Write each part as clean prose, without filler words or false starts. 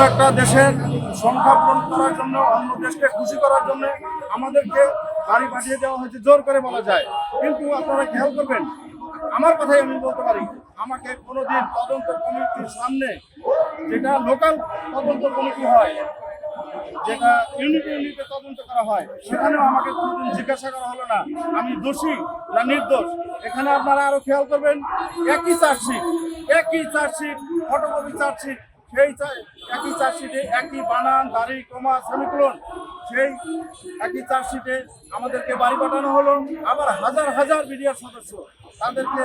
একটা দেশের সংখ্যা পূরণ করার জন্য, অন্য দেশকে খুশি করার জন্য আমাদেরকে বাড়ি পাঠিয়ে দেওয়া হয়েছে, জোর করে বলা যায়। কিন্তু আপনারা খেয়াল করবেন, আমার কথাই আমি বলতে পারি, আমাকে কোনোদিন তদন্ত কমিটির সামনে, যেটা লোকাল তদন্ত কমিটি হয়, যেটা ইউনিটে তদন্ত করা হয়, সেখানেও আমাকে কোনোদিন জিজ্ঞাসা করা হলো না আমি দোষী না নির্দোষ। এখানে আপনারা আরো খেয়াল করবেন, একই চার্জশিট, ফটোকপি চার্জশিট, সেই একই চার্জশিটে একই বানান, দাড়ি, কমা, সেমিকোলন, সেই একই চার্জশিটে আমাদেরকে বাড়ি পাঠানো হলো। আবার হাজার হাজার বিডিআর সদস্য, তাদেরকে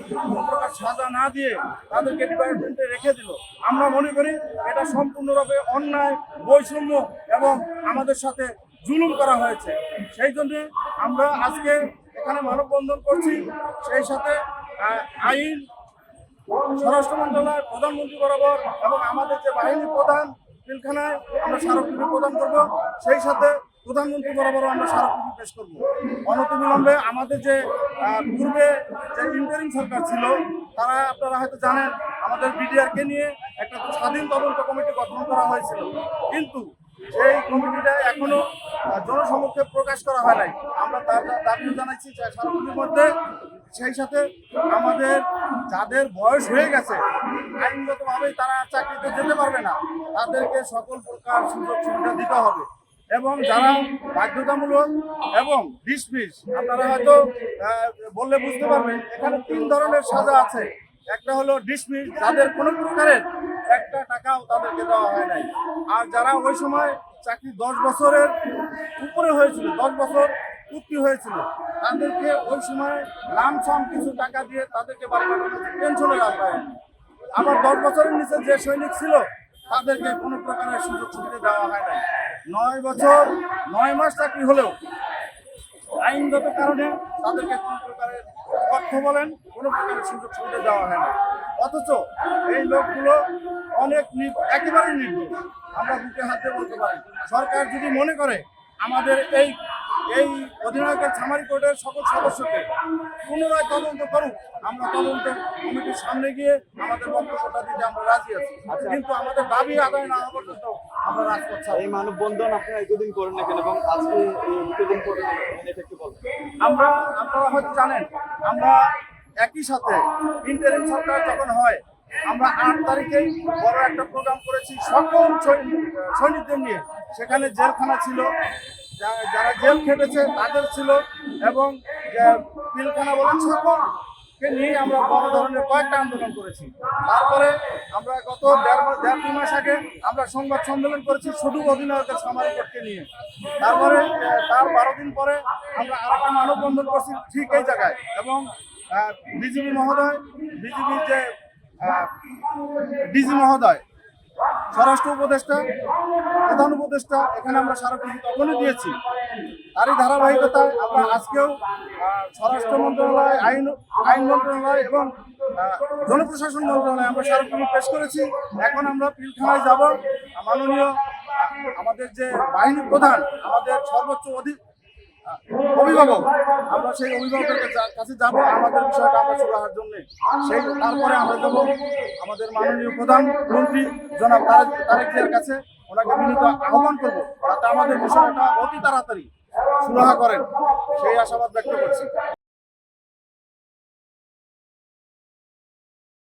কোনো প্রকার সাজা না দিয়ে তাদেরকে ডিপার্টমেন্টে রেখে দিল। আমরা মনে করি এটা সম্পূর্ণরূপে অন্যায়, বৈষম্য এবং আমাদের সাথে জুলুম করা হয়েছে। সেই জন্য আমরা আজকে এখানে মানববন্ধন করছি। সেই সাথে আইন, স্বরাষ্ট্র মন্ত্রণালয়, প্রধানমন্ত্রী বরাবর এবং আমাদের যে বাহিনী প্রধান পিলখানায় আমরা স্মারকলিপি প্রদান করব। সেই সাথে প্রধানমন্ত্রী বরাবরও আমরা স্মারকলিপি পেশ করব। অনতিবিলম্বে আমাদের যে পূর্বে যে ইন্টারিম সরকার ছিল, তারা, আপনারা হয়তো জানেন, আমাদের বিডিআরকে নিয়ে একটা স্বাধীন তদন্ত কমিটি গঠন করা হয়েছিল, কিন্তু সেই কমিটিটা এখনো জনসমক্ষে প্রকাশ করা হয় নাই। আমরা তার দাবিও জানাচ্ছি স্মারকলিপির মধ্যে। সেই সাথে আমাদের যাদের বয়স হয়ে গেছে, আইনগতভাবেই তারা চাকরিতে যেতে পারবে না, তাদেরকে সকল প্রকার সুযোগ সুবিধা দিতে হবে। এবং যারা বাধ্যতামূলক এবং ডিসমিস, আপনারা হয়তো বললে বুঝতে পারবেন, এখানে 3 ধরনের সাজা আছে। একটা হলো ডিসমিস, যাদের কোনো প্রকারের একটা টাকাও তাদেরকে দেওয়া হয় নাই। আর যারা ওই সময় চাকরি 10 বছরের উপরে হয়েছিল, 10 বছর চুক্তি হয়েছিল, তাদেরকে ওই সময় লামসাম কিছু টাকা দিয়ে তাদেরকে বাড়ি পাঠানো হয়েছে, পেনশনের আওতায়। আবার 10 বছরের নিচে যে সৈনিক ছিল, তাদেরকে কোনো প্রকারের সুযোগ সুবিধা দেওয়া হয় নাই। 9 বছর 9 মাস চাকরি হলেও আইনগত কারণে তাদেরকে কোনো প্রকারের অর্থ বলেন, কোনো প্রকারের সুযোগ সুবিধা দেওয়া হয় না। অথচ এই লোকগুলো অনেক একেবারেই নির্দোষ। আমরা বুকে হাত দিয়ে বলতে পারি, সরকার যদি মনে করে আমাদের এই অধিনায়কের ছামারি কোর্টের সকল সদস্যকে পুনরায় তদন্ত করুক, আমরা তদন্ত কমিটির সামনে গিয়ে আমাদের বক্তব্যটা দিতে আমরা রাজি আছি। কিন্তু আমাদের দাবি আদায় না হওয়া পর্যন্ত আমরা রাজপথ ছাড়ব না। এই মানববন্ধন আপনারা এতদিন করেন না কেন, এবং আজকে এতদিন করে এটা একটু বলবেন? আপনারা হয়তো জানেন, আমরা একই সাথে ইন্টারিম সরকার যখন হয়, আমরা 8 তারিখে বড় একটা প্রোগ্রাম করেছি সকল সৈনিকদের নিয়ে। সেখানে জেলখানা ছিল, যারা জেল খেটেছে তাদের ছিল, এবং পিলখানা বলেন, সকলকে নিয়ে আমরা বড় ধরনের কয়েকটা আন্দোলন করেছি। তারপরে আমরা গত দেড় 2 মাস আগে আমরা সংবাদ সম্মেলন করেছি শুধু অধিনায়কের সামরিক কোর্টকে নিয়ে। তারপরে তার 12 দিন পরে আমরা আরেকটা মানববন্ধন করছি ঠিক এই জায়গায়। এবং বিজিবি মহোদয়, বিজিবির যে ডিজি মহোদয়, স্বরাষ্ট্র উপদেষ্টা, প্রধান উপদেষ্টা, এখানে আমরা স্মারকলিপি তখনই দিয়েছি। তারই ধারাবাহিকতায় আমরা আজকেও স্বরাষ্ট্র মন্ত্রণালয়, আইন মন্ত্রণালয় এবং জনপ্রশাসন মন্ত্রণালয়ে আমরা স্মারকলিপি পেশ করেছি। এখন আমরা পিলখানায় যাব, মাননীয় আমাদের যে বাহিনী প্রধান, আমাদের সর্বোচ্চ অভিভাবক, আমরা সেই অভিভাবকের কাছে যাব আমাদের বিষয়টা আমরা সুরাহার জন্য। তারপরে আমরা যাব আমাদের মাননীয় প্রধানমন্ত্রী জনাব তারেক জিয়ার কাছে, ওনাকে বিনীত আহ্বান করবো যাতে আমাদের বিষয়টা অতি তাড়াতাড়ি সুরাহা করেন, সেই আশাবাদ ব্যক্ত করছি।